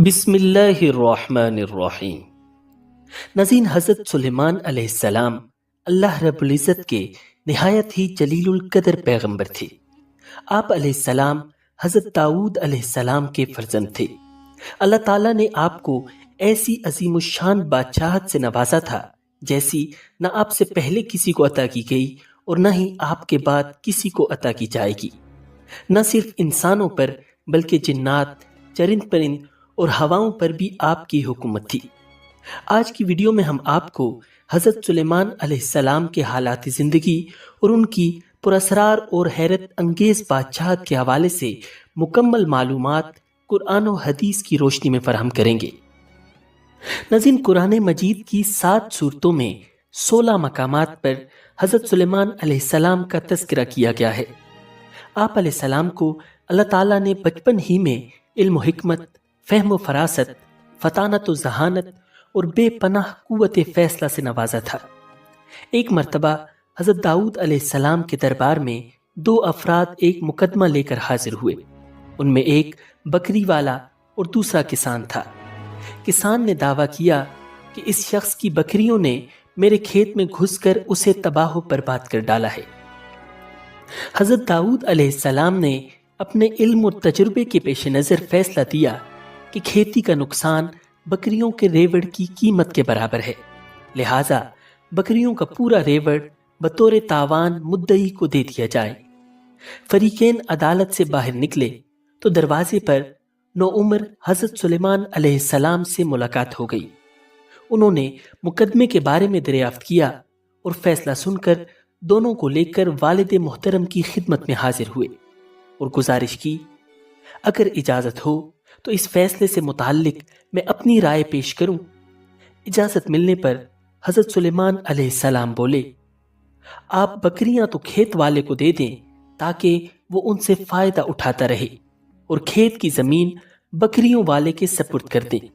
بسم اللہ الرحمن الرحیم۔ ناظرین، حضرت سلیمان علیہ السلام اللہ رب العزت کے نہایت ہی جلیل القدر پیغمبر تھے۔ آپ علیہ السلام حضرت داؤد علیہ السلام کے فرزند تھے۔ اللہ تعالیٰ نے آپ کو ایسی عظیم الشان بادشاہت سے نوازا تھا جیسی نہ آپ سے پہلے کسی کو عطا کی گئی اور نہ ہی آپ کے بعد کسی کو عطا کی جائے گی۔ نہ صرف انسانوں پر بلکہ جنات، چرند پرند اور ہواؤں پر بھی آپ کی حکومت تھی۔ آج کی ویڈیو میں ہم آپ کو حضرت سلیمان علیہ السلام کے حالات زندگی اور ان کی پراسرار اور حیرت انگیز بادشاہت کے حوالے سے مکمل معلومات قرآن و حدیث کی روشنی میں فراہم کریں گے۔ ناظرین، قرآن مجید کی 7 سورتوں میں 16 مقامات پر حضرت سلیمان علیہ السلام کا تذکرہ کیا گیا ہے۔ آپ علیہ السلام کو اللہ تعالیٰ نے بچپن ہی میں علم و حکمت، فہم و فراست، فطانت و ذہانت اور بے پناہ قوت فیصلہ سے نوازا تھا۔ ایک مرتبہ حضرت داؤد علیہ السلام کے دربار میں 2 افراد ایک مقدمہ لے کر حاضر ہوئے۔ ان میں ایک بکری والا اور دوسرا کسان تھا۔ کسان نے دعویٰ کیا کہ اس شخص کی بکریوں نے میرے کھیت میں گھس کر اسے تباہ و برباد کر ڈالا ہے۔ حضرت داؤد علیہ السلام نے اپنے علم اور تجربے کے پیش نظر فیصلہ دیا کہ کھیتی کا نقصان بکریوں کے ریوڑ کی قیمت کے برابر ہے، لہٰذا بکریوں کا پورا ریوڑ بطور تاوان مدعی کو دے دیا جائے۔ فریقین عدالت سے باہر نکلے تو دروازے پر نوعمر حضرت سلیمان علیہ السلام سے ملاقات ہو گئی۔ انہوں نے مقدمے کے بارے میں دریافت کیا اور فیصلہ سن کر دونوں کو لے کر والد محترم کی خدمت میں حاضر ہوئے اور گزارش کی، اگر اجازت ہو تو اس فیصلے سے متعلق میں اپنی رائے پیش کروں۔ اجازت ملنے پر حضرت سلیمان علیہ السلام بولے، آپ بکریاں تو کھیت والے کو دے دیں تاکہ وہ ان سے فائدہ اٹھاتا رہے، اور کھیت کی زمین بکریوں والے کے سپرد کر دیں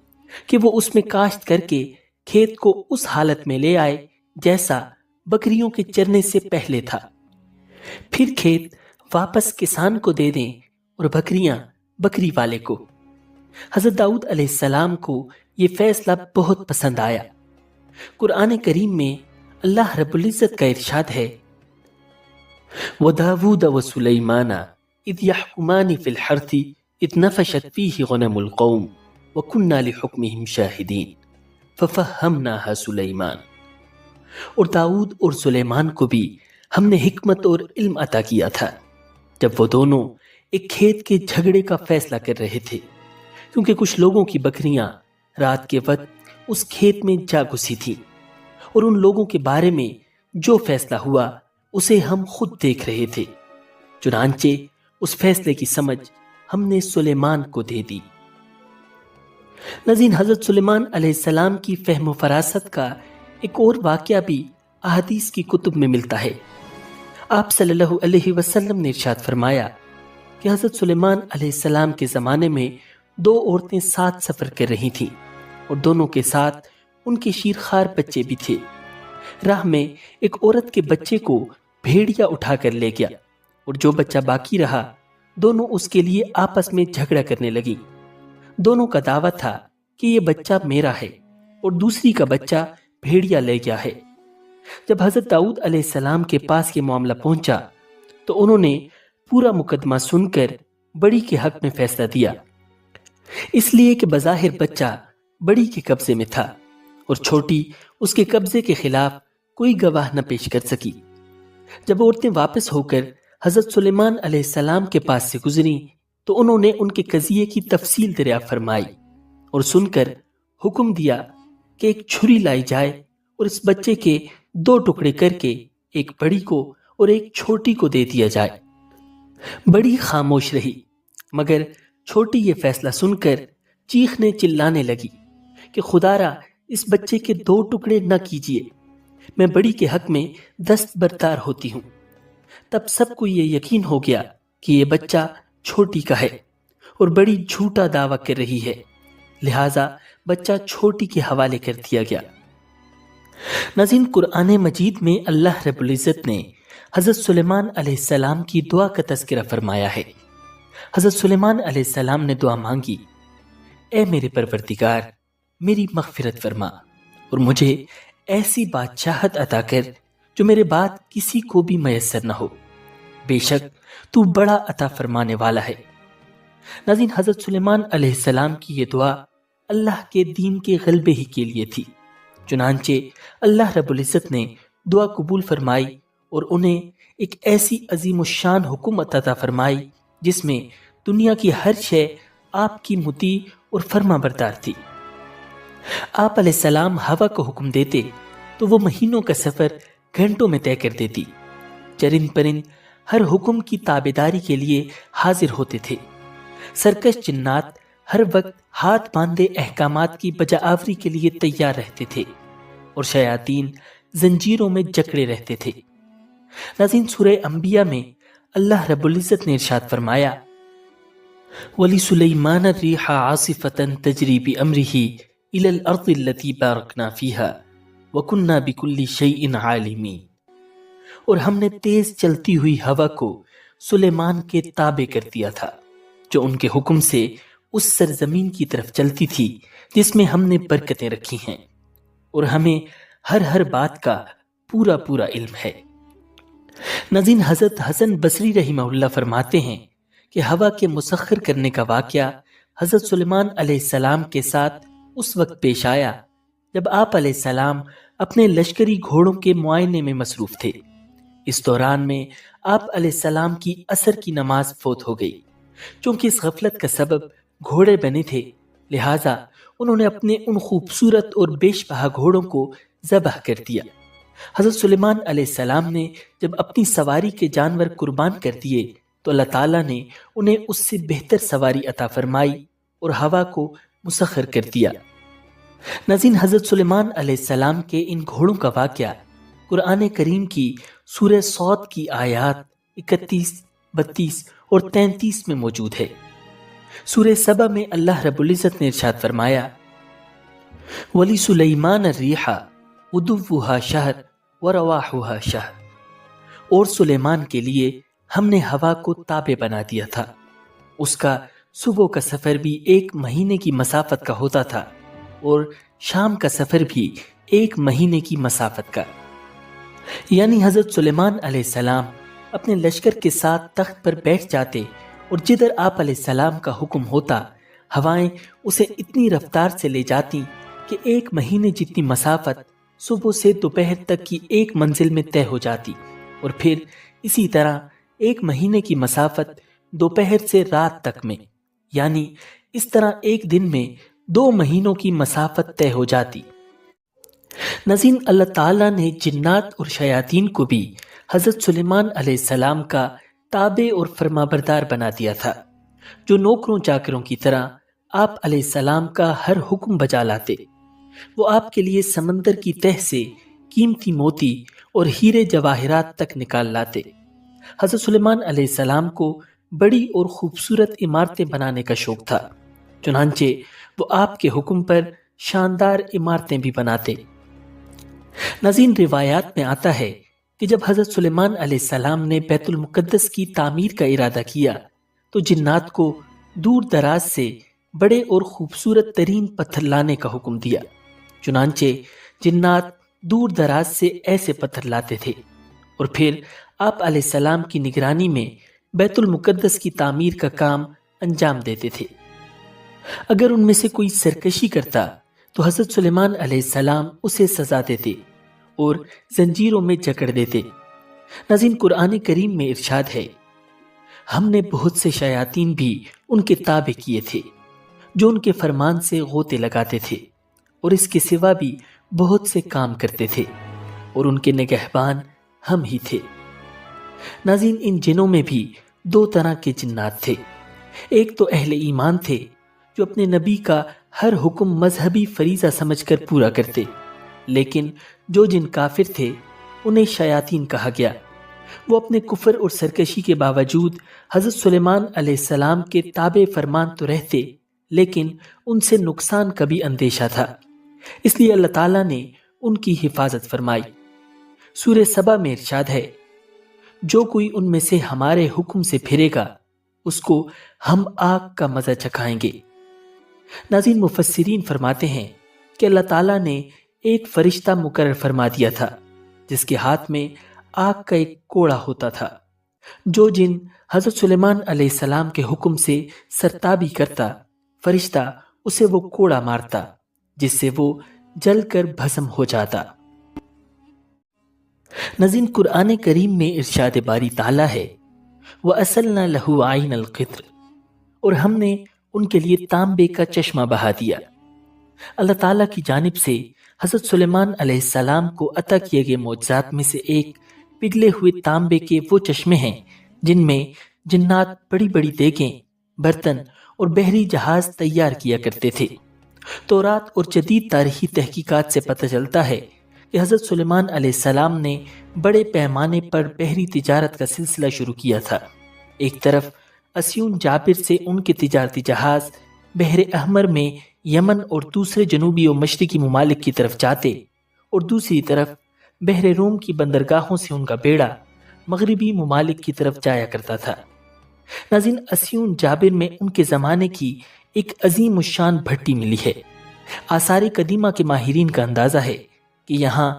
کہ وہ اس میں کاشت کر کے کھیت کو اس حالت میں لے آئے جیسا بکریوں کے چرنے سے پہلے تھا۔ پھر کھیت واپس کسان کو دے دیں اور بکریاں بکری والے کو۔ حضرت داؤد علیہ السلام کو یہ فیصلہ بہت پسند آیا۔ قرآن کریم میں اللہ رب العزت کا ارشاد ہے، وَدَاوُودَ وَسُلَيْمَانَ إِذْ يَحْكُمَانِ فِي الْحَرْثِ إِذْ نَفَشَتْ فِيهِ غَنَمُ الْقَوْمِ وَكُنَّا لِحُكْمِهِمْ شَاهِدِينَ فَفَهَّمْنَاهَا سُلَيْمَانَ۔ اور داؤد اور سلیمان کو بھی ہم نے حکمت اور علم عطا کیا تھا جب وہ دونوں ایک کھیت کے جھگڑے کا فیصلہ کر رہے تھے، کیونکہ کچھ لوگوں کی بکریاں رات کے وقت اس کھیت میں جا گھسی تھیں، اور ان لوگوں کے بارے میں جو فیصلہ ہوا اسے ہم خود دیکھ رہے تھے، چنانچہ اس فیصلے کی سمجھ ہم نے سلیمان کو دے دی۔ ناظرین، حضرت سلیمان علیہ السلام کی فہم و فراست کا ایک اور واقعہ بھی احادیث کی کتب میں ملتا ہے۔ آپ صلی اللہ علیہ وسلم نے ارشاد فرمایا کہ حضرت سلیمان علیہ السلام کے زمانے میں 2 عورتیں ساتھ سفر کر رہی تھیں، اور دونوں کے ساتھ ان کے شیرخوار بچے بھی تھے۔ راہ میں ایک عورت کے بچے کو بھیڑیا اٹھا کر لے گیا، اور جو بچہ باقی رہا دونوں اس کے لیے آپس میں جھگڑا کرنے لگی۔ دونوں کا دعویٰ تھا کہ یہ بچہ میرا ہے اور دوسری کا بچہ بھیڑیا لے گیا ہے۔ جب حضرت داؤد علیہ السلام کے پاس یہ معاملہ پہنچا تو انہوں نے پورا مقدمہ سن کر بڑی کے حق میں فیصلہ دیا، اس لیے کہ بظاہر بچہ بڑی کے قبضے میں تھا اور چھوٹی اس کے قبضے کے خلاف کوئی گواہ نہ پیش کر سکی۔ جب عورتیں واپس ہو کر حضرت سلیمان علیہ السلام کے پاس سے گزریں تو انہوں نے ان کے قضیے کی تفصیل دریافت فرمائی اور سن کر حکم دیا کہ ایک چھری لائی جائے اور اس بچے کے 2 ٹکڑے کر کے ایک بڑی کو اور ایک چھوٹی کو دے دیا جائے۔ بڑی خاموش رہی، مگر چھوٹی یہ فیصلہ سن کر چیخنے چلانے لگی کہ خدارا اس بچے کے 2 ٹکڑے نہ کیجیے، میں بڑی کے حق میں دستبردار ہوتی ہوں۔ تب سب کو یہ یقین ہو گیا کہ یہ بچہ چھوٹی کا ہے اور بڑی جھوٹا دعویٰ کر رہی ہے، لہٰذا بچہ چھوٹی کے حوالے کر دیا گیا۔ ناظرین، قرآن مجید میں اللہ رب العزت نے حضرت سلیمان علیہ السلام کی دعا کا تذکرہ فرمایا ہے۔ حضرت سلیمان علیہ السلام نے دعا مانگی، اے میرے پروردگار، میری مغفرت فرما اور مجھے ایسی بادشاہت عطا کر جو میرے بعد کسی کو بھی میسر نہ ہو، بے شک تو بڑا عطا فرمانے والا ہے۔ ناظرین، حضرت سلیمان علیہ السلام کی یہ دعا اللہ کے دین کے غلبے ہی کے لیے تھی، چنانچہ اللہ رب العزت نے دعا قبول فرمائی اور انہیں ایک ایسی عظیم الشان حکومت عطا فرمائی جس میں دنیا کی ہر شے آپ کی مطیع اور فرما بردار تھی۔ آپ علیہ السلام ہوا کو حکم دیتے تو وہ مہینوں کا سفر گھنٹوں میں طے کر دیتی۔ چرند پرند ہر حکم کی تابعداری کے لیے حاضر ہوتے تھے۔ سرکش جنات ہر وقت ہاتھ باندھے احکامات کی بجا آوری کے لیے تیار رہتے تھے اور شیاطین زنجیروں میں جکڑے رہتے تھے۔ ناظرین، سورہ انبیاء میں اللہ رب العزت نے ارشاد فرمایا، وَلِسُلَيْمَانَ الرِّيحَ عَاصِفَةً تَجْرِي بِأَمْرِهِ إِلَى الْأَرْضِ الَّتِي بَارَكْنَا فِيهَا وَكُنَّا بِكُلِّ شَيْءٍ عَالِمِينَ، اور ہم نے تیز چلتی ہوئی ہوا کو سلیمان کے تابع کر دیا تھا جو ان کے حکم سے اس سرزمین کی طرف چلتی تھی جس میں ہم نے برکتیں رکھی ہیں، اور ہمیں ہر بات کا پورا پورا علم ہے۔ ناظرین، حضرت حسن بصری رحمہ اللہ فرماتے ہیں کہ ہوا کے مسخر کرنے کا واقعہ حضرت سلیمان علیہ السلام کے ساتھ اس وقت پیش آیا جب آپ علیہ السلام اپنے لشکری گھوڑوں کے معائنے میں مصروف تھے۔ اس دوران میں آپ علیہ السلام کی عصر کی نماز فوت ہو گئی۔ چونکہ اس غفلت کا سبب گھوڑے بنے تھے، لہٰذا انہوں نے اپنے ان خوبصورت اور بیش بہا گھوڑوں کو ذبح کر دیا۔ حضرت سلیمان علیہ السلام نے جب اپنی سواری کے جانور قربان کر دیے تو اللہ تعالیٰ نے انہیں اس سے بہتر سواری عطا فرمائی اور ہوا کو مسخر کر دیا۔ ناظرین، حضرت سلیمان علیہ السلام کے ان گھوڑوں کا واقعہ قرآن کریم کی سورہ صاد کی آیات 31، 32 اور 33 میں موجود ہے۔ سورہ سبا میں اللہ رب العزت نے ارشاد فرمایا، وَلِسُلَيْمَانَ الرِّيحَ غُدُوُّهَا شَهْرٌ وَرَوَاحُهَا شَهْرٌ، اور سلیمان کے لیے ہم نے ہوا کو تابع بنا دیا تھا، اس کا صبح کا سفر بھی 1 مہینے کی مسافت کا ہوتا تھا اور شام کا سفر بھی 1 مہینے کی مسافت کا۔ یعنی حضرت سلیمان علیہ السلام اپنے لشکر کے ساتھ تخت پر بیٹھ جاتے اور جدھر آپ علیہ السلام کا حکم ہوتا ہوائیں اسے اتنی رفتار سے لے جاتی کہ 1 مہینے جتنی مسافت صبح سے دوپہر تک کی 1 منزل میں طے ہو جاتی، اور پھر اسی طرح 1 مہینے کی مسافت دوپہر سے رات تک میں، یعنی اس طرح 1 دن میں 2 مہینوں کی مسافت طے ہو جاتی۔ ناظرین، اللہ تعالیٰ نے جنات اور شیاطین کو بھی حضرت سلیمان علیہ السلام کا تابع اور فرمانبردار بنا دیا تھا، جو نوکروں چاکروں کی طرح آپ علیہ السلام کا ہر حکم بجا لاتے۔ وہ آپ کے لیے سمندر کی تہ سے قیمتی موتی اور ہیرے جواہرات تک نکال لاتے۔ حضرت سلیمان علیہ السلام کو بڑی اور خوبصورت عمارتیں بنانے کا شوق تھا، چنانچہ وہ آپ کے حکم پر شاندار عمارتیں بھی بناتے۔ ناظرین، روایات میں آتا ہے کہ جب حضرت سلیمان علیہ السلام نے بیت المقدس کی تعمیر کا ارادہ کیا تو جنات کو دور دراز سے بڑے اور خوبصورت ترین پتھر لانے کا حکم دیا۔ چنانچہ جنات دور دراز سے ایسے پتھر لاتے تھے اور پھر آپ علیہ السلام کی نگرانی میں بیت المقدس کی تعمیر کا کام انجام دیتے تھے۔ اگر ان میں سے کوئی سرکشی کرتا تو حضرت سلیمان علیہ السلام اسے سزا دیتے اور زنجیروں میں جکڑ دیتے۔ ناظرین، قرآن کریم میں ارشاد ہے، ہم نے بہت سے شیاطین بھی ان کے تابع کیے تھے جو ان کے فرمان سے غوطے لگاتے تھے، اور اس کے سوا بھی بہت سے کام کرتے تھے، اور ان کے نگہبان ہم ہی تھے۔ ناظرین، ان جنوں میں بھی 2 طرح کے جنات تھے۔ ایک تو اہل ایمان تھے جو اپنے نبی کا ہر حکم مذہبی فریضہ سمجھ کر پورا کرتے، لیکن جو جن کافر تھے انہیں شیاطین کہا گیا۔ وہ اپنے کفر اور سرکشی کے باوجود حضرت سلیمان علیہ السلام کے تابع فرمان تو رہتے، لیکن ان سے نقصان کا بھی اندیشہ تھا، اس لیے اللہ تعالیٰ نے ان کی حفاظت فرمائی۔ سورہ سبا میں ارشاد ہے، جو کوئی ان میں سے ہمارے حکم سے پھرے گا اس کو ہم آگ کا مزہ چکھائیں گے۔ ناظرین، مفسرین فرماتے ہیں کہ اللہ تعالیٰ نے ایک فرشتہ مقرر فرما دیا تھا جس کے ہاتھ میں آگ کا ایک کوڑا ہوتا تھا۔ جو جن حضرت سلیمان علیہ السلام کے حکم سے سرتابی کرتا، فرشتہ اسے وہ کوڑا مارتا جس سے وہ جل کر بھسم ہو جاتا۔ ناظرین، قرآن کریم میں ارشاد باری تعالیٰ ہے وَأَسَلْنَا لَهُ عَيْنَ الْقِطْرِ، اور ہم نے ان کے لیے تانبے کا چشمہ بہا دیا۔ اللہ تعالیٰ کی جانب سے حضرت سلیمان علیہ السلام کو عطا کیے گئے معجزات میں سے ایک پگھلے ہوئے تانبے کے وہ چشمے ہیں جن میں جنات بڑی بڑی دیگیں، برتن اور بحری جہاز تیار کیا کرتے تھے۔ تورات اور جدید تاریخی تحقیقات سے پتہ چلتا ہے کہ حضرت سلیمان علیہ السلام نے بڑے پیمانے پر بحری تجارت کا سلسلہ شروع کیا تھا۔ ایک طرف اسیون جابر سے ان کے تجارتی جہاز بحر احمر میں یمن اور دوسرے جنوبی و مشرقی ممالک کی طرف جاتے، اور دوسری طرف بحر روم کی بندرگاہوں سے ان کا بیڑا مغربی ممالک کی طرف جایا کرتا تھا۔ ناظرین، اسیون جابر میں ان کے زمانے کی ایک عظیم الشان بھٹی ملی ہے۔ آثار قدیمہ کے ماہرین کا اندازہ ہے کہ یہاں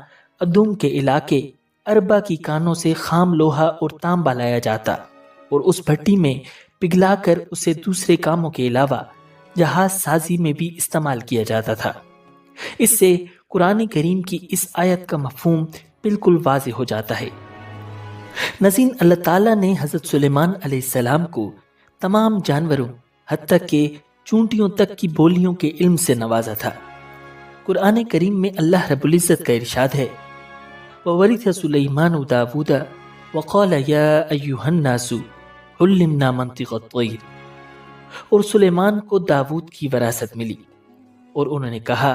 ادوم کے علاقے اربا کی کانوں سے خام لوہا اور تانبا لایا جاتا اور اس بھٹی میں پگھلا کر اسے دوسرے کاموں کے علاوہ جہاز سازی میں بھی استعمال کیا جاتا تھا۔ اس سے قرآن کریم کی اس آیت کا مفہوم بالکل واضح ہو جاتا ہے۔ ناظرین، اللہ تعالیٰ نے حضرت سلیمان علیہ السلام کو تمام جانوروں حتیٰ کہ چونٹیوں تک کی بولیوں کے علم سے نوازا تھا۔ قرآن کریم میں اللہ رب العزت کا ارشاد ہے وَوَرِثَ سُلَيْمَانُ دَاوُودَ وَقَالَ يَا أَيُّهَا النَّاسُ عُلِّمْنَا مَنطِقَ الطَّيْرِ، اور سلیمان کو داود کی وراثت ملی اور انہوں نے کہا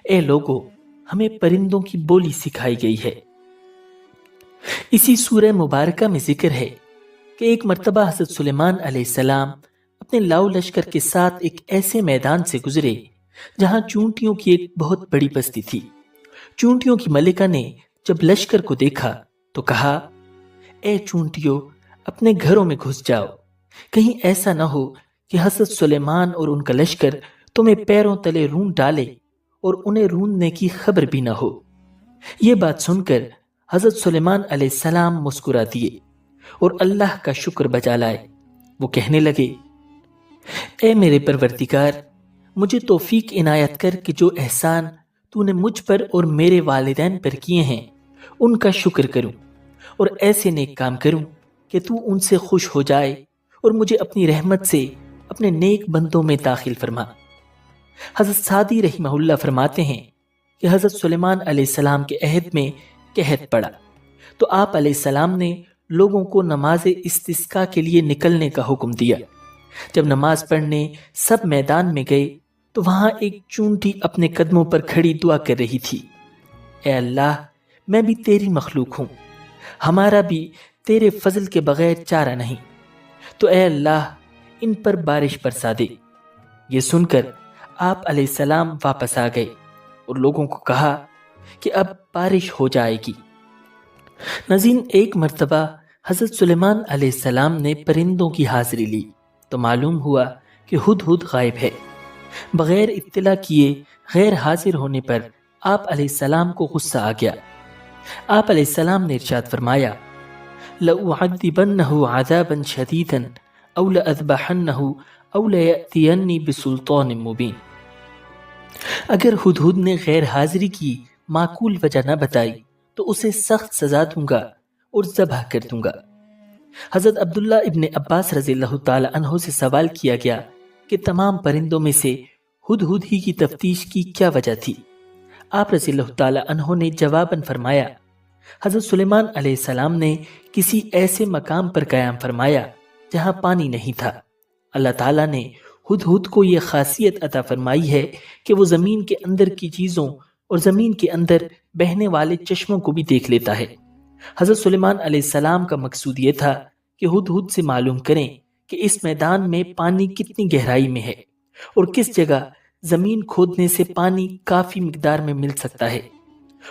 اے لوگو، ہمیں پرندوں کی بولی سکھائی گئی ہے۔ اسی سورہ مبارکہ میں ذکر ہے کہ ایک مرتبہ حضرت سلیمان علیہ السلام اپنے لاؤ لشکر کے ساتھ ایک ایسے میدان سے گزرے جہاں چونٹیوں کی ایک بہت بڑی بستی تھی۔ چونٹیوں کی ملکہ نے جب لشکر کو دیکھا تو کہا اے چونٹیوں، اپنے گھروں میں گھس جاؤ، کہیں ایسا نہ ہو کہ حضرت سلیمان اور ان کا لشکر تمہیں پیروں تلے رون ڈالے اور انہیں روننے کی خبر بھی نہ ہو۔ یہ بات سن کر حضرت سلیمان علیہ السلام مسکرا دیے اور اللہ کا شکر بجا لائے۔ وہ کہنے لگے اے میرے پروردگار، مجھے توفیق عنایت کر کہ جو احسان تو نے مجھ پر اور میرے والدین پر کیے ہیں ان کا شکر کروں اور ایسے نیک کام کروں کہ تو ان سے خوش ہو جائے اور مجھے اپنی رحمت سے اپنے نیک بندوں میں داخل فرما۔ حضرت سعدی رحمہ اللہ فرماتے ہیں کہ حضرت سلیمان علیہ السلام کے عہد میں قحط پڑا تو آپ علیہ السلام نے لوگوں کو نماز استسقاء کے لیے نکلنے کا حکم دیا۔ جب نماز پڑھنے سب میدان میں گئے تو وہاں ایک چونٹی اپنے قدموں پر کھڑی دعا کر رہی تھی، اے اللہ، میں بھی تیری مخلوق ہوں، ہمارا بھی تیرے فضل کے بغیر چارہ نہیں، تو اے اللہ ان پر بارش برسا دے۔ یہ سن کر آپ علیہ السلام واپس آ گئے اور لوگوں کو کہا کہ اب بارش ہو جائے گی۔ ناظرین، ایک مرتبہ حضرت سلیمان علیہ السلام نے پرندوں کی حاضری لی تو معلوم ہوا کہ ہدہد غائب ہے۔ بغیر اطلاع کیے غیر حاضر ہونے پر آپ علیہ السلام کو غصہ آ گیا۔ آپ علیہ السلام نے ارشاد فرمایا لَأُعَذِّبَنَّهُ عَذَابًا شَدِيدًا أَوْ لَأَذْبَحَنَّهُ أَوْ لَيَأْتِيَنِّي بِسُلْطَانٍ مُبِينٍ، اگر ہدہد نے غیر حاضری کی معقول وجہ نہ بتائی تو اسے سخت سزا دوں گا اور ذبح کر دوں گا۔ حضرت عبداللہ ابن عباس رضی اللہ تعالی عنہ سے سوال کیا گیا کہ تمام پرندوں میں سے ہدہد ہی کی تفتیش کی کیا وجہ تھی؟ آپ رضی اللہ تعالی عنہ نے جواباً فرمایا حضرت سلیمان علیہ السلام نے کسی ایسے مقام پر قیام فرمایا جہاں پانی نہیں تھا۔ اللہ تعالیٰ نے ہدہد کو یہ خاصیت عطا فرمائی ہے کہ وہ زمین کے اندر کی چیزوں اور زمین کے اندر بہنے والے چشموں کو بھی دیکھ لیتا ہے۔ حضرت سلیمان علیہ السلام کا مقصود یہ تھا کہ ہدہد سے معلوم کریں کہ اس میدان میں پانی کتنی گہرائی میں ہے اور کس جگہ زمین کھودنے سے پانی کافی مقدار میں مل سکتا ہے،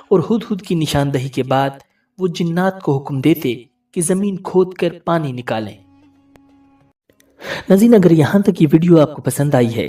اور ہدہد کی نشاندہی کے بعد وہ جنات کو حکم دیتے کہ زمین کھود کر پانی نکالیں۔ ناظرین، اگر یہاں تک یہ ویڈیو آپ کو پسند آئی ہے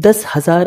10,000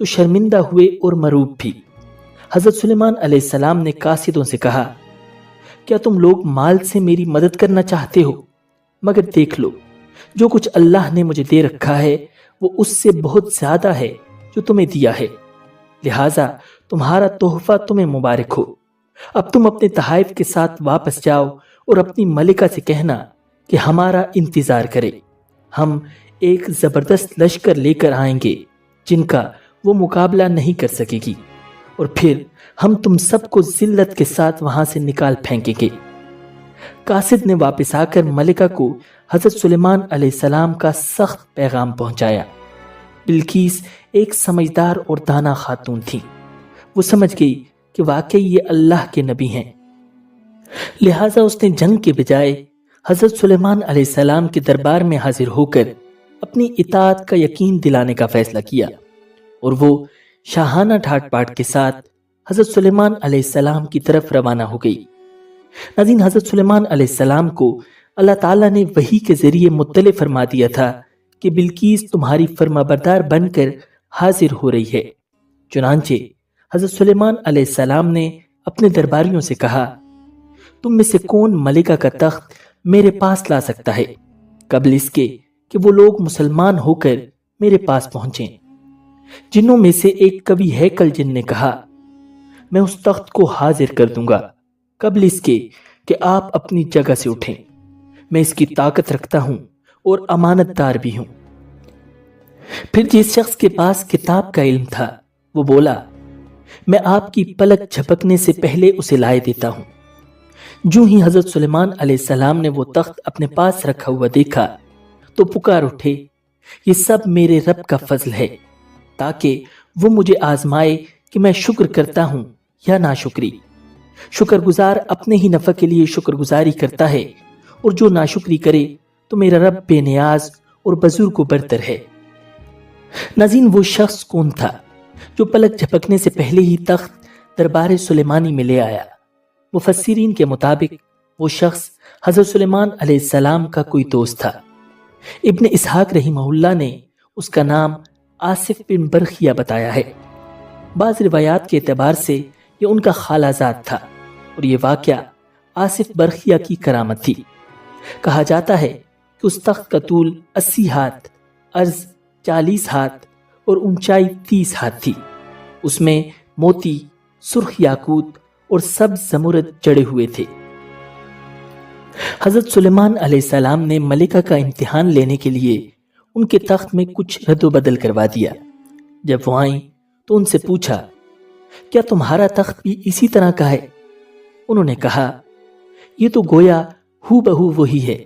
تو شرمندہ ہوئے اور مروب بھی۔ حضرت سلیمان علیہ السلام نے قاصدوں سے کہا، کیا تم لوگ مال سے میری مدد کرنا چاہتے ہو؟ مگر دیکھ لو، جو کچھ اللہ نے مجھے دے رکھا ہے وہ اس سے بہت زیادہ ہے جو تمہیں دیا ہے، لہٰذا تمہارا تحفہ تمہیں مبارک ہو۔ اب تم اپنے تحائف کے ساتھ واپس جاؤ اور اپنی ملکہ سے کہنا کہ ہمارا انتظار کرے، ہم ایک زبردست لشکر لے کر آئیں گے جن کا وہ مقابلہ نہیں کر سکے گی، اور پھر ہم تم سب کو ذلت کے ساتھ وہاں سے نکال پھینکیں گے۔ قاصد نے واپس آ کر ملکہ کو حضرت سلیمان علیہ السلام کا سخت پیغام پہنچایا۔ بلقیس ایک سمجھدار اور دانا خاتون تھی، وہ سمجھ گئی کہ واقعی یہ اللہ کے نبی ہیں، لہٰذا اس نے جنگ کے بجائے حضرت سلیمان علیہ السلام کے دربار میں حاضر ہو کر اپنی اطاعت کا یقین دلانے کا فیصلہ کیا، اور وہ شاہانہ ٹھاٹ پاٹ کے ساتھ حضرت سلیمان علیہ السلام کی طرف روانہ ہو گئی۔ ناظرین، حضرت سلیمان علیہ السلام کو اللہ تعالیٰ نے وحی کے ذریعے مطلع فرما دیا تھا کہ بلقیس تمہاری فرما بردار بن کر حاضر ہو رہی ہے۔ چنانچہ حضرت سلیمان علیہ السلام نے اپنے درباریوں سے کہا، تم میں سے کون ملکہ کا تخت میرے پاس لا سکتا ہے قبل اس کے کہ وہ لوگ مسلمان ہو کر میرے پاس پہنچیں؟ جنوں میں سے ایک کبھی ہیکل جن نے کہا، میں اس تخت کو حاضر کر دوں گا قبل اس کے کہ آپ اپنی جگہ سے اٹھیں، میں اس کی طاقت رکھتا ہوں اور امانت دار بھی ہوں۔ پھر جس شخص کے پاس کتاب کا علم تھا وہ بولا، میں آپ کی پلک جھپکنے سے پہلے اسے لائے دیتا ہوں۔ جو ہی حضرت سلیمان علیہ السلام نے وہ تخت اپنے پاس رکھا ہوا دیکھا تو پکار اٹھے، یہ سب میرے رب کا فضل ہے، تاکہ وہ مجھے آزمائے کہ میں شکر کرتا ہوں یا ناشکری۔ شکر گزار اپنے ہی نفع کے لیے شکر گزاری کرتا ہے، اور جو ناشکری کرے تو میرا رب بے نیاز اور بزرگ و برتر ہے۔ ناظرین، وہ شخص کون تھا جو پلک جھپکنے سے پہلے ہی تخت دربار سلیمانی میں لے آیا؟ مفسرین کے مطابق وہ شخص حضرت سلیمان علیہ السلام کا کوئی دوست تھا۔ ابن اسحاق رحمہ اللہ نے اس کا نام آصف بن برخیہ بتایا ہے۔ بعض روایات کے اعتبار سے یہ ان کا خالہ زاد تھا، اور یہ واقعہ آصف برخیہ کی کرامت تھی۔ کہا جاتا ہے کہ اس تخت کا طول 80 ہاتھ، عرض 40 ہاتھ اور اونچائی 30 ہاتھ تھی۔ اس میں موتی، سرخ یاقوت اور سبز زمرد جڑے ہوئے تھے۔ حضرت سلیمان علیہ السلام نے ملکہ کا امتحان لینے کے لیے ان کے تخت میں کچھ رد و بدل کروا دیا۔ جب وہ آئیں تو ان سے پوچھا، کیا تمہارا تخت بھی اسی طرح کا ہے؟ انہوں نے کہا، یہ تو گویا ہو بہو وہی ہے،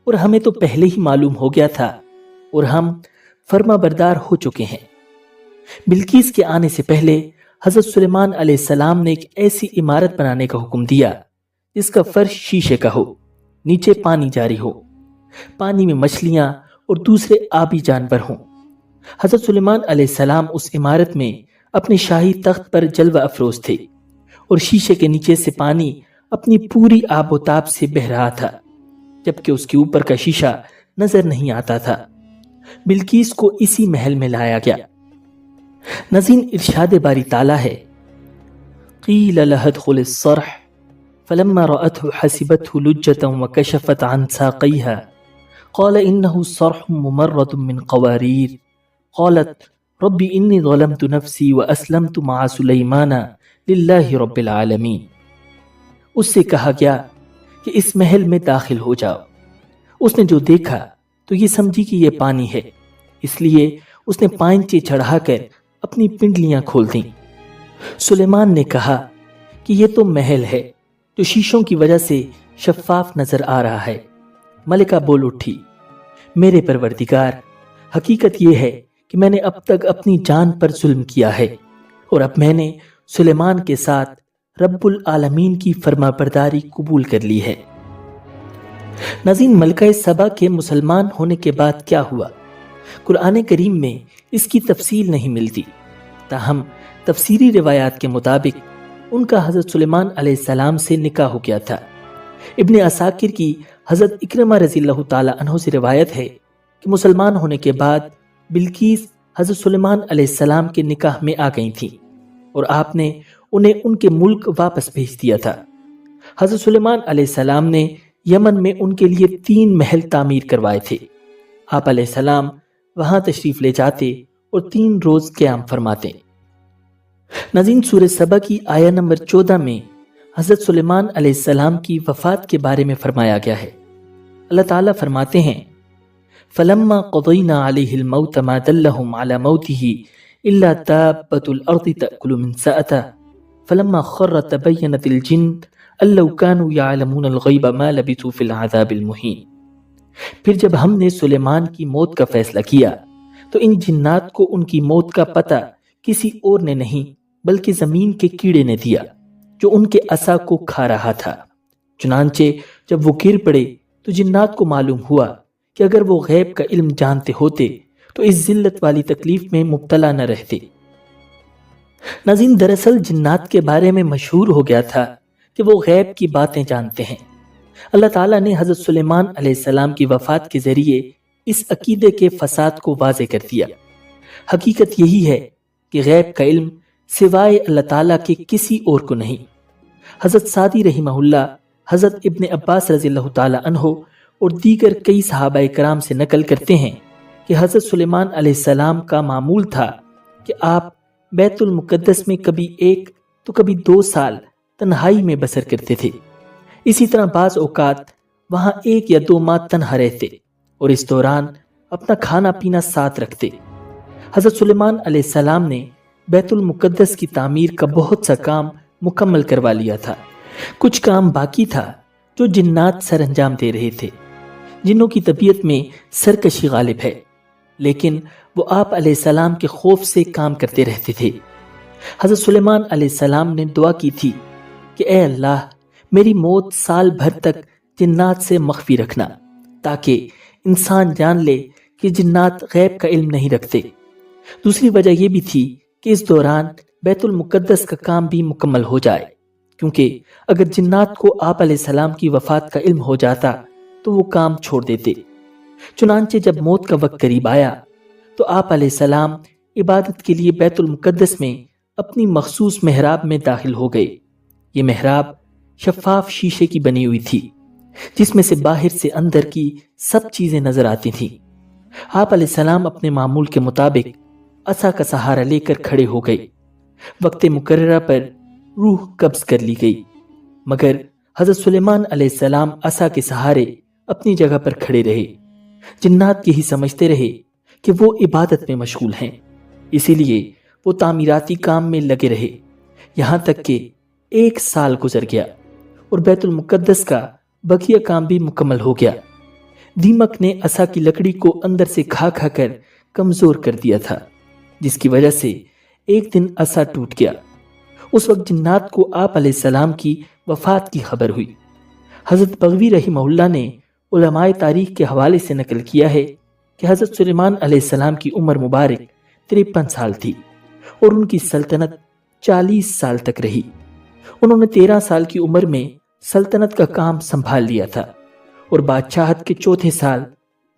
اور ہمیں تو پہلے ہی معلوم ہو گیا تھا، اور ہم فرما بردار ہو چکے ہیں۔ بلقیس کے آنے سے پہلے حضرت سلیمان علیہ السلام نے ایک ایسی عمارت بنانے کا حکم دیا جس کا فرش شیشے کا ہو، نیچے پانی جاری ہو، پانی میں مچھلیاں اور دوسرے آبی جانور ہوں۔ حضرت سلیمان علیہ السلام اس عمارت میں اپنے شاہی تخت پر جلوہ افروز تھے، اور شیشے کے نیچے سے پانی اپنی پوری آب و تاب سے بہہ رہا تھا، جبکہ اس کے اوپر کا شیشہ نظر نہیں آتا تھا۔ بلقیس کو اسی محل میں لایا گیا۔ ناظرین، ارشاد باری تعالیٰ ہے، قیل لها ادخل الصرح فلما رأته حسبته لجة وكشفت عن ساقيها قال إنه صرح ممرد من قوارير قالت رب إني ظلمت نفسي وأسلمت مع سليمان لله رب العالمين۔ اس سے کہا گیا کہ اس محل میں داخل ہو جاؤ۔ اس نے جو دیکھا تو یہ سمجھی کہ یہ پانی ہے، اس لیے اس نے پائنچے چڑھا کر اپنی پنڈلیاں کھول دیں۔ سلیمان نے کہا کہ یہ تو محل ہے جو شیشوں کی وجہ سے شفاف نظر آ رہا ہے۔ ملکہ بول اٹھی، میرے پروردگار، حقیقت یہ ہے کہ میں نے اب تک اپنی جان پر ظلم کیا ہے، اور اب میں نے سلیمان کے ساتھ رب العالمین کی فرما برداری قبول کر لی ہے۔ ناظرین، ملکہ سبا کے مسلمان ہونے کے بعد کیا ہوا؟ قرآن کریم میں اس کی تفصیل نہیں ملتی، تاہم تفسیری روایات کے مطابق ان کا حضرت سلیمان علیہ السلام سے نکاح ہو گیا تھا۔ ابن عساکر کی حضرت اکرمہ رضی اللہ تعالی عنہ سے روایت ہے کہ مسلمان ہونے کے بعد بلقیس حضرت سلیمان علیہ السلام کے نکاح میں آ گئی تھیں اور آپ نے انہیں ان کے ملک واپس بھیج دیا تھا۔ حضرت سلیمان علیہ السلام نے یمن میں ان کے لیے 3 محل تعمیر کروائے تھے۔ آپ علیہ السلام وہاں تشریف لے جاتے اور 3 روز قیام فرماتے۔ ناظرین، سورہ سبا کی آیہ نمبر 14 میں حضرت سلیمان علیہ السلام کی وفات کے بارے میں فرمایا گیا ہے۔ اللہ تعالیٰ فرماتے ہیں فَلَمَّا قَضَيْنَا عَلَيْهِ الْمَوْتَ مَا دَلَّهُمْ عَلَى مَوْتِهِ إِلَّا دَابَّةُ الْأَرْضِ تَأْكُلُ مِنْ سَأَتَهُ فَلَمَّا خَرَّ تَبَيَّنَتِ الْجِنُّ أَن لَّوْ كَانُوا يَعْلَمُونَ الْغَيْبَ مَا لَبِثُوا فِي الْعَذَابِ الْمُهِينِ۔ پھر جب ہم نے سلیمان کی موت کا فیصلہ کیا تو ان جنات کو ان کی موت کا پتہ کسی اور نے نہیں بلکہ زمین کے کیڑے نے دیا جو ان کے عصا کو کھا رہا تھا۔ چنانچہ جب وہ گر پڑے تو جنات کو معلوم ہوا کہ اگر وہ غیب کا علم جانتے ہوتے تو اس ذلت والی تکلیف میں مبتلا نہ رہتے۔ ناظرین، دراصل جنات کے بارے میں مشہور ہو گیا تھا کہ وہ غیب کی باتیں جانتے ہیں۔ اللہ تعالیٰ نے حضرت سلیمان علیہ السلام کی وفات کے ذریعے اس عقیدے کے فساد کو واضح کر دیا۔ حقیقت یہی ہے کہ غیب کا علم سوائے اللہ تعالیٰ کے کسی اور کو نہیں۔ حضرت سعدی رحمہ اللہ حضرت ابن عباس رضی اللہ تعالیٰ عنہ اور دیگر کئی صحابہ کرام سے نقل کرتے ہیں کہ حضرت سلیمان علیہ السلام کا معمول تھا کہ آپ بیت المقدس میں کبھی 1 تو کبھی 2 سال تنہائی میں بسر کرتے تھے۔ اسی طرح بعض اوقات وہاں 1 یا 2 ماہ تنہا رہتے اور اس دوران اپنا کھانا پینا ساتھ رکھتے۔ حضرت سلیمان علیہ السلام نے بیت المقدس کی تعمیر کا بہت سا کام مکمل کروا لیا تھا۔ کچھ کام باقی تھا جو جنات سر انجام دے رہے تھے۔ جنوں کی طبیعت میں سرکشی غالب ہے، لیکن وہ آپ علیہ السلام کے خوف سے کام کرتے رہتے تھے۔ حضرت سلیمان علیہ السلام نے دعا کی تھی کہ اے اللہ، میری موت سال بھر تک جنات سے مخفی رکھنا تاکہ انسان جان لے کہ جنات غیب کا علم نہیں رکھتے۔ دوسری وجہ یہ بھی تھی کہ اس دوران بیت المقدس کا کام بھی مکمل ہو جائے، کیونکہ اگر جنات کو آپ علیہ السلام کی وفات کا علم ہو جاتا تو وہ کام چھوڑ دیتے۔ چنانچہ جب موت کا وقت قریب آیا تو آپ علیہ السلام عبادت کے لیے بیت المقدس میں اپنی مخصوص محراب میں داخل ہو گئے۔ یہ محراب شفاف شیشے کی بنی ہوئی تھی جس میں سے باہر سے اندر کی سب چیزیں نظر آتی تھیں۔ آپ علیہ السلام اپنے معمول کے مطابق عصا کا سہارا لے کر کھڑے ہو گئے۔ وقت مقررہ پر روح قبض کر لی گئی، مگر حضرت سلیمان علیہ السلام عصا کے سہارے اپنی جگہ پر کھڑے رہے۔ جنات یہی سمجھتے رہے کہ وہ عبادت میں مشغول ہیں، اسی لیے وہ تعمیراتی کام میں لگے رہے، یہاں تک کہ 1 سال گزر گیا اور بیت المقدس کا بقیہ کام بھی مکمل ہو گیا۔ دیمک نے عصا کی لکڑی کو اندر سے کھا کھا کر کمزور کر دیا تھا، جس کی وجہ سے ایک دن عصا ٹوٹ گیا۔ اس وقت جنات کو آپ علیہ السلام کی وفات کی خبر ہوئی۔ حضرت بغوی رحمہ اللہ نے علماء تاریخ کے حوالے سے نقل کیا ہے کہ حضرت سلیمان علیہ السلام کی عمر مبارک 53 سال تھی اور ان کی سلطنت 40 سال تک رہی۔ انہوں نے 13 سال کی عمر میں سلطنت کا کام سنبھال لیا تھا اور بادشاہت کے 4تھے سال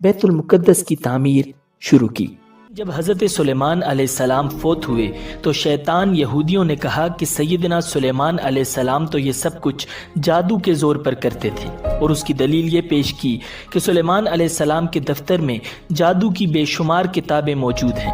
بیت المقدس کی تعمیر شروع کی۔ جب حضرت سلیمان علیہ السلام فوت ہوئے تو شیطان یہودیوں نے کہا کہ سیدنا سلیمان علیہ السلام تو یہ سب کچھ جادو کے زور پر کرتے تھے، اور اس کی دلیل یہ پیش کی کہ سلیمان علیہ السلام کے دفتر میں جادو کی بے شمار کتابیں موجود ہیں۔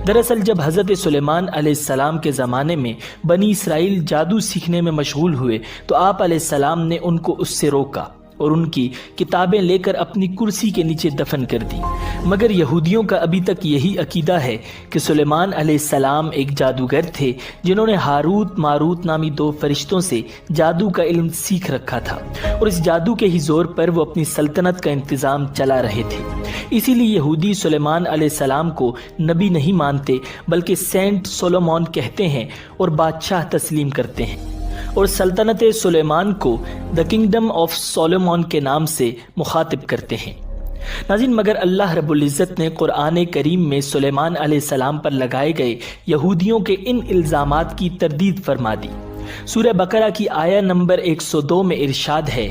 دراصل جب حضرت سلیمان علیہ السلام کے زمانے میں بنی اسرائیل جادو سیکھنے میں مشغول ہوئے تو آپ علیہ السلام نے ان کو اس سے روکا اور ان کی کتابیں لے کر اپنی کرسی کے نیچے دفن کر دی۔ مگر یہودیوں کا ابھی تک یہی عقیدہ ہے کہ سلیمان علیہ السلام ایک جادوگر تھے جنہوں نے ہاروت ماروت نامی 2 فرشتوں سے جادو کا علم سیکھ رکھا تھا، اور اس جادو کے ہی زور پر وہ اپنی سلطنت کا انتظام چلا رہے تھے۔ اسی لیے یہودی سلیمان علیہ السلام کو نبی نہیں مانتے بلکہ سینٹ سولومون کہتے ہیں اور بادشاہ تسلیم کرتے ہیں، اور سلطنت سلیمان کو دا کنگڈم آف سولومون کے نام سے مخاطب کرتے ہیں۔ ناظرین، مگر اللہ رب العزت نے قرآن کریم میں سلیمان علیہ السلام پر لگائے گئے یہودیوں کے ان الزامات کی تردید فرما دی۔ سورہ بقرہ کی آیہ نمبر 102 میں ارشاد ہے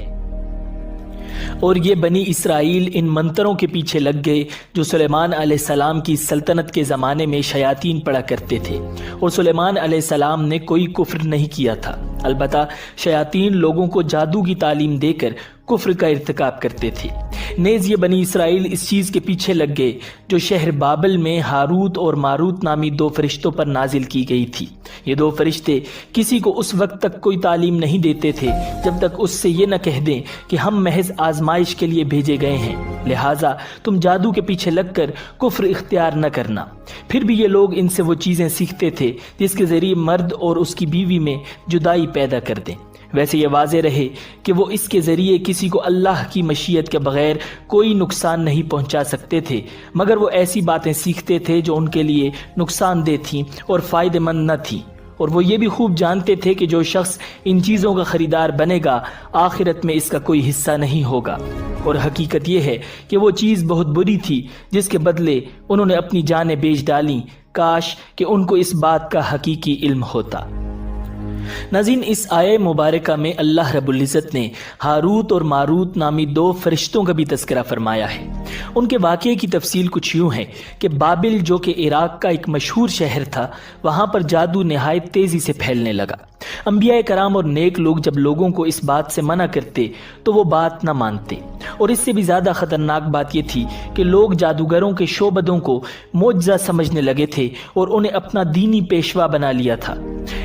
اور یہ بنی اسرائیل ان منتروں کے پیچھے لگ گئے جو سلیمان علیہ السلام کی سلطنت کے زمانے میں شیاطین پڑھا کرتے تھے، اور سلیمان علیہ السلام نے کوئی کفر نہیں کیا تھا، البتہ شیاطین لوگوں کو جادو کی تعلیم دے کر کفر کا ارتکاب کرتے تھے۔ نیز یہ بنی اسرائیل اس چیز کے پیچھے لگ گئے جو شہر بابل میں ہاروت اور ماروت نامی دو فرشتوں پر نازل کی گئی تھی۔ یہ دو فرشتے کسی کو اس وقت تک کوئی تعلیم نہیں دیتے تھے جب تک اس سے یہ نہ کہہ دیں کہ ہم محض آزمائش کے لیے بھیجے گئے ہیں، لہٰذا تم جادو کے پیچھے لگ کر کفر اختیار نہ کرنا۔ پھر بھی یہ لوگ ان سے وہ چیزیں سیکھتے تھے جس کے ذریعے مرد اور اس کی بیوی میں جدائی پیدا کر دیں۔ ویسے یہ واضح رہے کہ وہ اس کے ذریعے کسی کو اللہ کی مشیت کے بغیر کوئی نقصان نہیں پہنچا سکتے تھے، مگر وہ ایسی باتیں سیکھتے تھے جو ان کے لیے نقصان دہ تھیں اور فائدہ مند نہ تھیں، اور وہ یہ بھی خوب جانتے تھے کہ جو شخص ان چیزوں کا خریدار بنے گا آخرت میں اس کا کوئی حصہ نہیں ہوگا، اور حقیقت یہ ہے کہ وہ چیز بہت بری تھی جس کے بدلے انہوں نے اپنی جانیں بیچ ڈالیں، کاش کہ ان کو اس بات کا حقیقی علم ہوتا۔ ناظرین، اس آیہ مبارکہ میں اللہ رب العزت نے ہاروت اور ماروت نامی دو فرشتوں کا بھی تذکرہ فرمایا ہے۔ ان کے واقعے کی تفصیل کچھ یوں ہے کہ بابل جو کہ عراق کا ایک مشہور شہر تھا، وہاں پر جادو نہایت تیزی سے پھیلنے لگا۔ انبیاء کرام اور نیک لوگ جب لوگوں کو اس بات سے منع کرتے تو وہ بات نہ مانتے، اور اس سے بھی زیادہ خطرناک بات یہ تھی کہ لوگ جادوگروں کے شعبدوں کو معجزہ سمجھنے لگے تھے اور انہیں اپنا دینی پیشوا بنا لیا تھا۔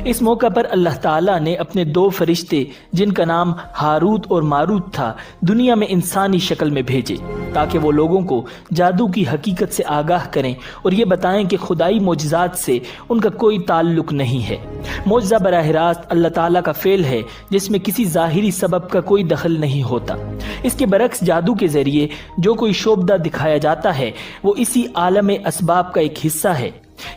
اس موقع پر اللہ تعالیٰ نے اپنے دو فرشتے جن کا نام ہاروت اور ماروت تھا دنیا میں انسانی شکل میں بھیجے تاکہ وہ لوگوں کو جادو کی حقیقت سے آگاہ کریں اور یہ بتائیں کہ خدائی معجزات سے ان کا کوئی تعلق نہیں ہے۔ معجزہ براہ راست اللہ تعالیٰ کا فعل ہے جس میں کسی ظاہری سبب کا کوئی دخل نہیں ہوتا۔ اس کے برعکس جادو کے ذریعے جو کوئی شعبدہ دکھایا جاتا ہے وہ اسی عالم اسباب کا ایک حصہ ہے۔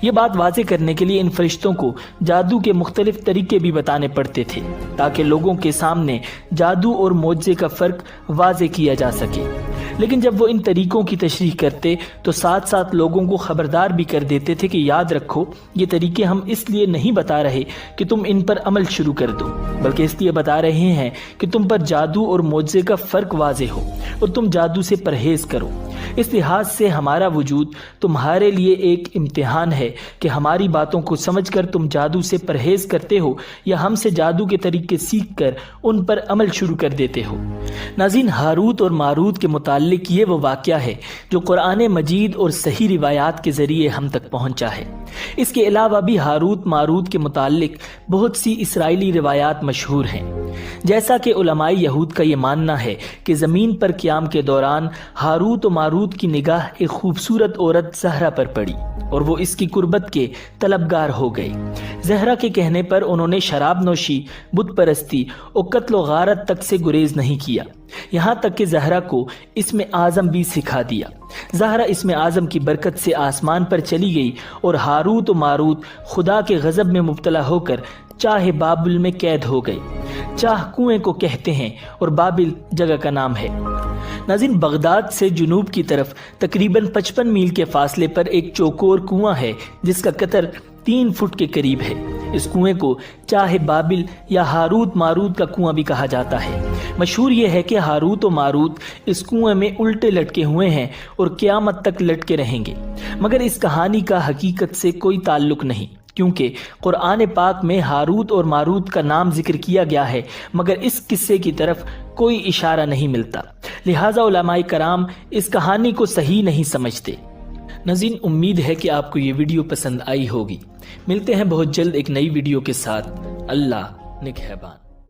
یہ بات واضح کرنے کے لیے ان فرشتوں کو جادو کے مختلف طریقے بھی بتانے پڑتے تھے تاکہ لوگوں کے سامنے جادو اور معجزے کا فرق واضح کیا جا سکے، لیکن جب وہ ان طریقوں کی تشریح کرتے تو ساتھ ساتھ لوگوں کو خبردار بھی کر دیتے تھے کہ یاد رکھو یہ طریقے ہم اس لیے نہیں بتا رہے کہ تم ان پر عمل شروع کر دو، بلکہ اس لیے بتا رہے ہیں کہ تم پر جادو اور معجزے کا فرق واضح ہو اور تم جادو سے پرہیز کرو۔ اس لحاظ سے ہمارا وجود تمہارے لیے ایک امتحان ہے کہ ہماری باتوں کو سمجھ کر تم جادو سے پرہیز کرتے ہو یا ہم سے جادو کے طریقے سیکھ کر ان پر عمل شروع کر دیتے ہو۔ ناظرین، ہاروت اور ماروت کے متعلق یہ وہ واقعہ ہے جو قرآن مجید اور صحیح روایات کے ذریعے ہم تک پہنچا ہے۔ اس کے علاوہ بھی ہاروت ماروت کے متعلق بہت سی اسرائیلی روایات مشہور ہیں، جیسا کہ علماء یہود کا یہ ماننا ہے کہ زمین پر قیام کے دوران ہاروت و ماروت کی نگاہ ایک خوبصورت عورت زہرا پر پڑی اور وہ اس کی قربت کے طلبگار ہو گئے۔ زہرا کے کہنے پر انہوں نے شراب نوشی، بت پرستی اور قتل و غارت تک سے گریز نہیں کیا، یہاں تک کہ زہرا کو اسم اعظم بھی سکھا دیا۔ زہرا اسم اعظم کی برکت سے آسمان پر چلی گئی اور ہاروت و ماروت خدا کے غضب میں مبتلا ہو کر چاہ بابل میں قید ہو گئے۔ چاہ کنویں کو کہتے ہیں اور بابل جگہ کا نام ہے۔ ناظرین، بغداد سے جنوب کی طرف تقریباً 55 میل کے فاصلے پر ایک چوکور کنواں ہے جس کا قطر 3 فٹ کے قریب ہے۔ اس کنویں کو چاہ بابل یا ہاروت ماروت کا کنواں بھی کہا جاتا ہے۔ مشہور یہ ہے کہ ہاروت و ماروت اس کنویں میں الٹے لٹکے ہوئے ہیں اور قیامت تک لٹکے رہیں گے، مگر اس کہانی کا حقیقت سے کوئی تعلق نہیں، کیونکہ قرآن پاک میں ہاروت اور ماروت کا نام ذکر کیا گیا ہے مگر اس قصے کی طرف کوئی اشارہ نہیں ملتا، لہٰذا علماء کرام اس کہانی کو صحیح نہیں سمجھتے۔ ناظرین، امید ہے کہ آپ کو یہ ویڈیو پسند آئی ہوگی۔ ملتے ہیں بہت جلد ایک نئی ویڈیو کے ساتھ۔ اللہ نگہبان۔